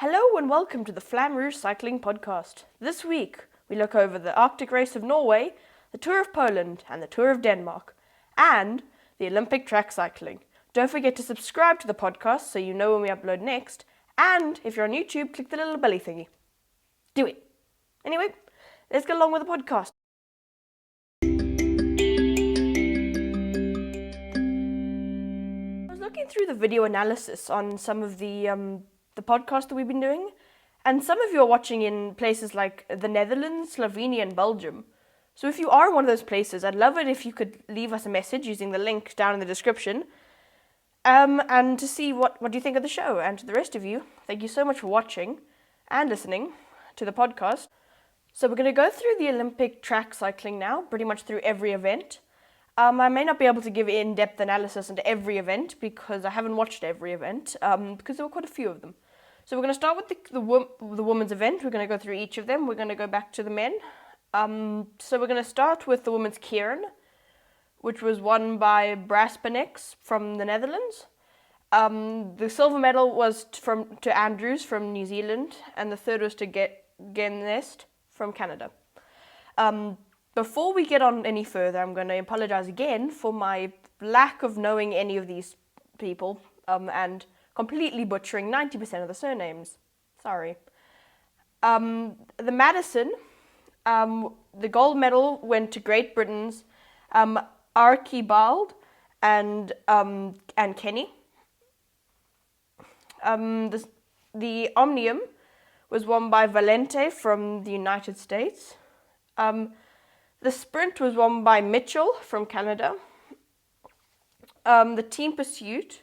Hello and welcome to the Flamme Rouge Cycling Podcast. This week, we look over the Arctic Race of Norway, the Tour of Poland, and the Tour of Denmark, and the Olympic track cycling. Don't forget to subscribe to the podcast so you know when we upload next, and if you're on YouTube, click the little belly thingy. Do it. Anyway, let's get along with the podcast. I was looking through the video analysis on some of the podcast that we've been doing, and some of you are watching in places like the Netherlands, Slovenia, and Belgium. So if you are in one of those places, I'd love it if you could leave us a message using the link down in the description, and to see what you think of the show. And to the rest of you, thank you so much for watching and listening to the podcast. So we're going to go through the Olympic track cycling now, pretty much through every event. I may not be able to give in-depth analysis into every event because I haven't watched every event, because there were quite a few of them. So we're going to start with the women's event. We're going to go through each of them. We're going to go back to the men. So we're going to start with the women's Keirin, which was won by Braspenix from the Netherlands. The silver medal was to Andrews from New Zealand, and the third was to Genest from Canada. Before we get on any further, I'm going to apologize again for my lack of knowing any of these people, and completely butchering 90% of the surnames. Sorry. The Madison, the gold medal went to Great Britain's Archibald and Kenny. The Omnium was won by Valente from the United States. The sprint was won by Mitchell from Canada. The team pursuit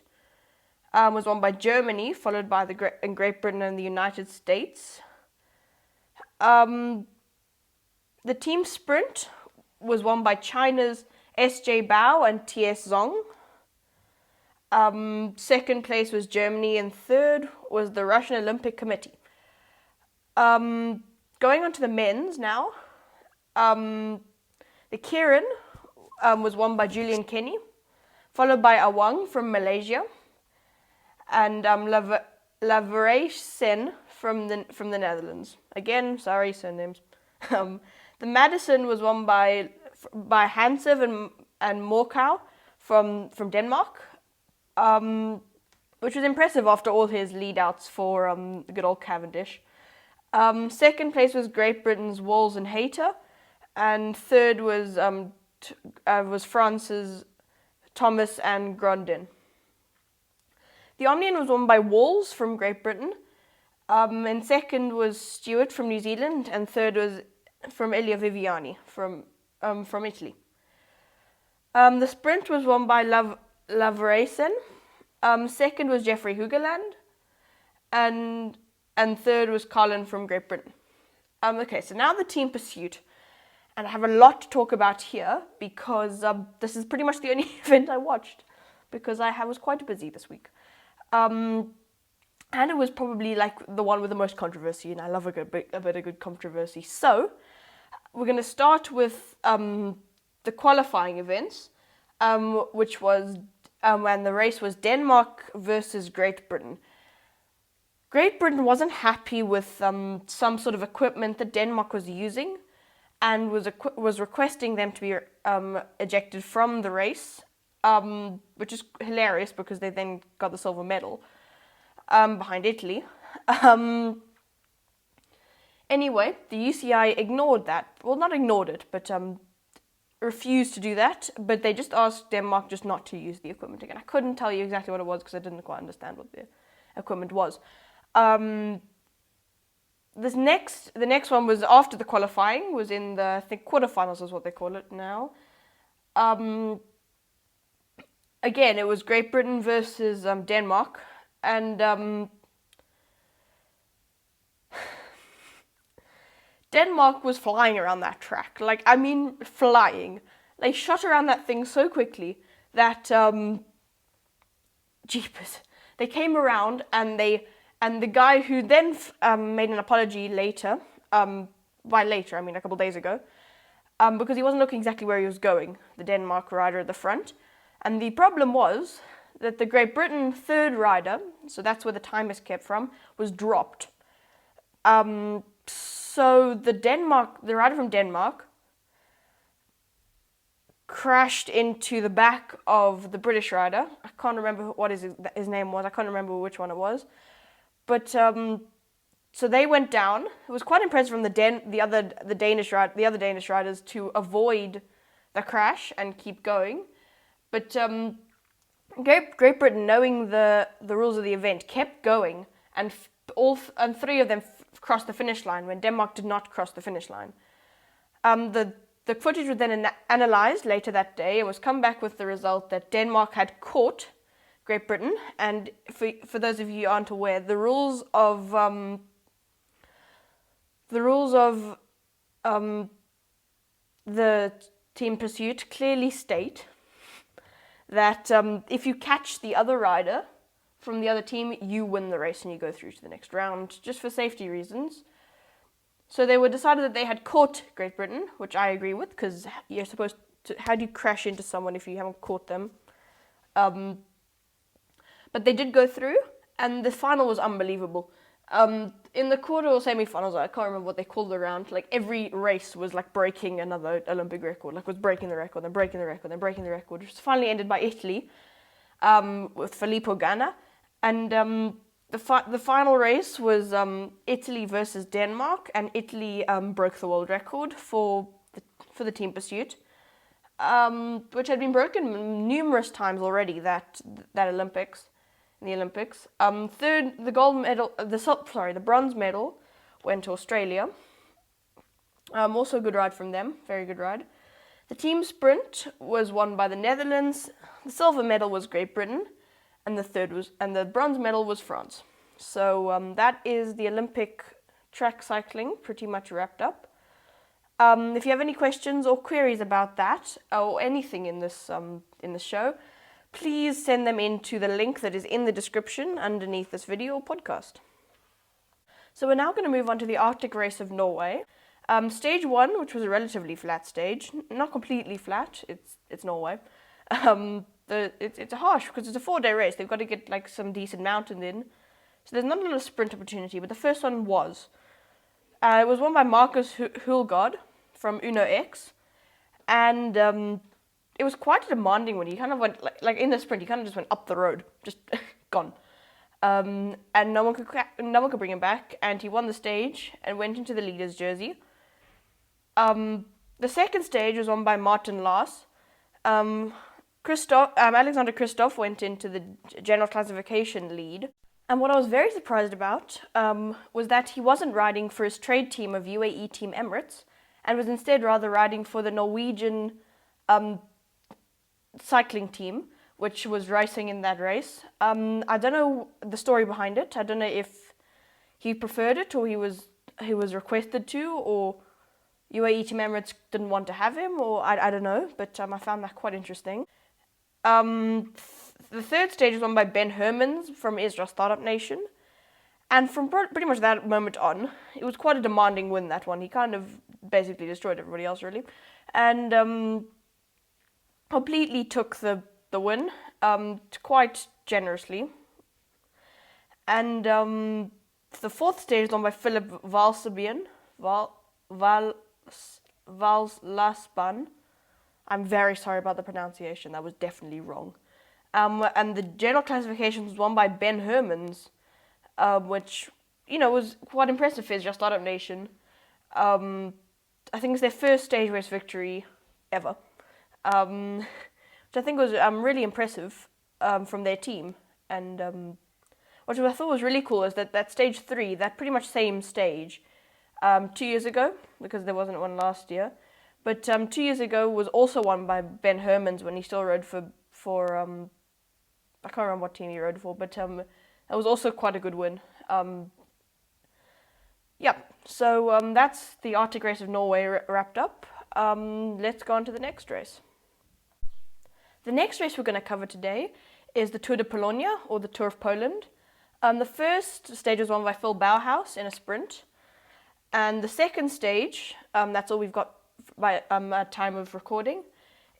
was won by Germany, followed by Great Britain and the United States. The team sprint was won by China's S.J. Bao and T.S. Zong. Second place was Germany, and third was the Russian Olympic Committee. Going on to the men's now. The Keirin was won by Julian Kenny, followed by Awang from Malaysia, and Laveray-Sen from the Netherlands. Again, sorry, surnames. The Madison was won by Hansev and Morkau from Denmark, which was impressive after all his lead-outs for the good old Cavendish. Second place was Great Britain's Walls and Hayter, and third was France's Thomas and Grondin. The Omnium was won by Walls from Great Britain, and second was Stewart from New Zealand, and third was from Elia Viviani from Italy. The sprint was won by Laveray-Sen. Second was Jeffrey Hugeland, and third was Colin from Great Britain. Okay, so now the team pursuit. And I have a lot to talk about here because this is pretty much the only event I watched because I was quite busy this week. And it was probably like the one with the most controversy, and I love a bit of good controversy. So we're going to start with the qualifying events, which was when the race was Denmark versus Great Britain. Great Britain wasn't happy with some sort of equipment that Denmark was using, and was requesting them to be ejected from the race, which is hilarious because they then got the silver medal behind Italy. Anyway, the UCI ignored that. Well, not ignored it, but refused to do that. But they just asked Denmark just not to use the equipment again. I couldn't tell you exactly what it was because I didn't quite understand what the equipment was. The next one was after the qualifying, was in the, I think, quarterfinals is what they call it now. Again, it was Great Britain versus Denmark, and Denmark was flying around that track. Like, I mean, flying. They shot around that thing so quickly that, jeepers. They came around and the guy who then made an apology later, by later, I mean a couple of days ago, because he wasn't looking exactly where he was going, the Denmark rider at the front. And the problem was that the Great Britain third rider, so that's where the time is kept from, was dropped. So the rider from Denmark crashed into the back of the British rider. I can't remember what his name was. I can't remember which one it was. But so they went down. It was quite impressive from the other Danish riders to avoid the crash and keep going. But Great Britain, knowing the rules of the event, kept going, and three of them crossed the finish line when Denmark did not cross the finish line. The footage was then analysed later that day and was come back with the result that Denmark had caught Great Britain. And for those of you who aren't aware, the rules of the team pursuit clearly state that if you catch the other rider from the other team, you win the race and you go through to the next round, just for safety reasons. So they were decided that they had caught Great Britain, which I agree with, because you're supposed to. How do you crash into someone if you haven't caught them? But they did go through, and the final was unbelievable. In the quarter or semi-finals, I can't remember what they called the round. Like every race was like breaking another Olympic record. Like was breaking the record, then breaking the record, then breaking the record. Which was finally ended by Italy, with Filippo Ganna, and the final race was Italy versus Denmark, and Italy broke the world record for the team pursuit, which had been broken numerous times already. That Olympics. In the Olympics. Third, the bronze medal went to Australia. Also a good ride from them, very good ride. The team sprint was won by the Netherlands. The silver medal was Great Britain, and the bronze medal was France. So that is the Olympic track cycling pretty much wrapped up. If you have any questions or queries about that or anything in this show, please send them in to the link that is in the description underneath this video or podcast. So we're now going to move on to the Arctic Race of Norway. Stage 1, which was a relatively flat stage, not completely flat, it's Norway. It's harsh because it's a 4-day race. They've got to get like some decent mountains in. So there's not a lot of sprint opportunity, but the first one was. It was won by Marcus Hulgaard from Uno X, and it was quite a demanding one. He kind of went, like in the sprint, he kind of just went up the road, just gone. And no one could bring him back, and he won the stage and went into the leader's jersey. The second stage was won by Martin Lars. Alexander Kristoff went into the general classification lead. And what I was very surprised about was that he wasn't riding for his trade team of UAE Team Emirates, and was instead rather riding for the Norwegian cycling team, which was racing in that race. I don't know the story behind it. I don't know if he preferred it or he was requested to, or UAE Team Emirates didn't want to have him, or I don't know, but I found that quite interesting. The third stage was won by Ben Hermans from Israel Startup Nation, and from pretty much that moment on, it was quite a demanding win, that one. He kind of basically destroyed everybody else, really, and completely took the win, quite generously. And the fourth stage was won by Philip Valslasban. I'm very sorry about the pronunciation, that was definitely wrong. And the general classification was won by Ben Hermans, which, was quite impressive for Israel Startup Nation. I think it's their first stage race victory ever. Which I think was really impressive from their team. And what I thought was really cool is that stage 3, that pretty much same stage, 2 years ago, because there wasn't one last year, but 2 years ago was also won by Ben Hermans when he still rode for I can't remember what team he rode for, but that was also quite a good win. So that's the Arctic Race of Norway wrapped up. Let's go on to the next race. The next race we're going to cover today is the Tour de Pologne, or the Tour of Poland. The first stage was won by Phil Bauhaus in a sprint. And the second stage, that's all we've got by time of recording,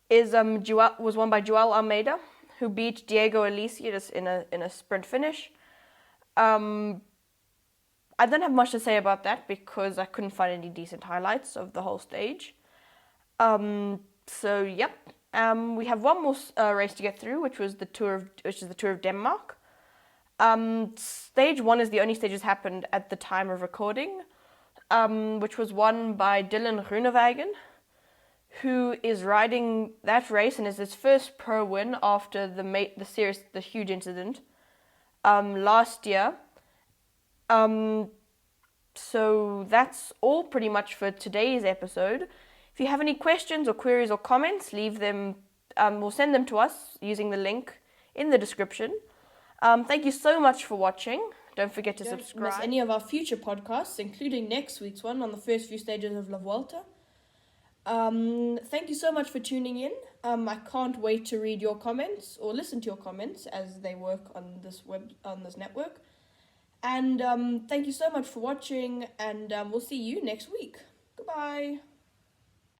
was won by Joao Almeida, who beat Diego Alicius in a sprint finish. I don't have much to say about that because I couldn't find any decent highlights of the whole stage. So yep, we have one more race to get through, which is the Tour of Denmark. Stage 1 is the only stage that's happened at the time of recording, which was won by Dylan Groenewegen, who is riding that race and is his first pro win after the huge incident last year. So that's all pretty much for today's episode. If you have any questions or queries or comments, leave them or send them to us using the link in the description. Thank you so much for watching. Don't forget to subscribe. Don't miss any of our future podcasts, including next week's one on the first few stages of La Vuelta. Thank you so much for tuning in. I can't wait to read your comments or listen to your comments as they work on this network. And thank you so much for watching, and we'll see you next week. Goodbye.